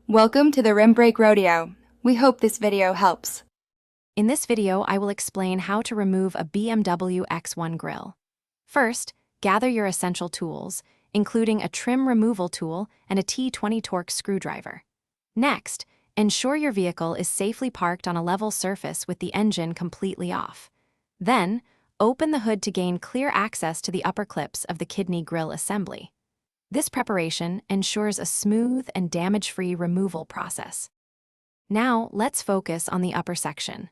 Welcome to the Rim Break Rodeo. We hope this video helps. In this video, I will explain how to remove a BMW X1 grill. First, gather your essential tools, including a trim removal tool and a T20 torque screwdriver. Next, ensure your vehicle is safely parked on a level surface with the engine completely off. Then, open the hood to gain clear access to the upper clips of the kidney grill assembly. This preparation ensures a smooth and damage-free removal process. Now, let's focus on the upper section.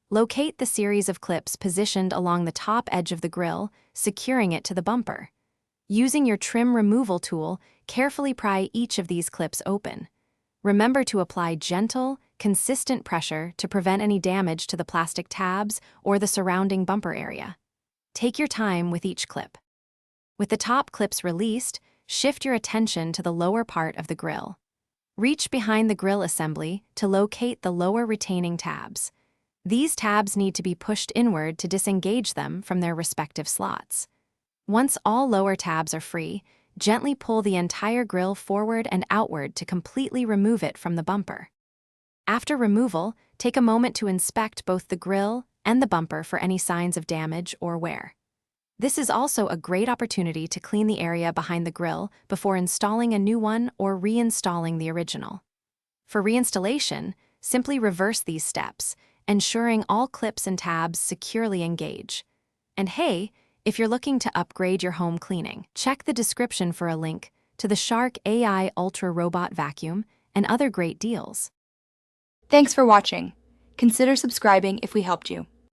Locate the series of clips positioned along the top edge of the grill, securing it to the bumper. Using your trim removal tool, carefully pry each of these clips open. Remember to apply gentle, consistent pressure to prevent any damage to the plastic tabs or the surrounding bumper area. Take your time with each clip. With the top clips released, shift your attention to the lower part of the grill. Reach behind the grill assembly to locate the lower retaining tabs. These tabs need to be pushed inward to disengage them from their respective slots. Once all lower tabs are free, gently pull the entire grill forward and outward to completely remove it from the bumper. After removal, take a moment to inspect both the grill and the bumper for any signs of damage or wear. This is also a great opportunity to clean the area behind the grill before installing a new one or reinstalling the original. For reinstallation, simply reverse these steps, ensuring all clips and tabs securely engage. And hey, if you're looking to upgrade your home cleaning, check the description for a link to the Shark AI Ultra Robot Vacuum and other great deals. Thanks for watching. Consider subscribing if we helped you.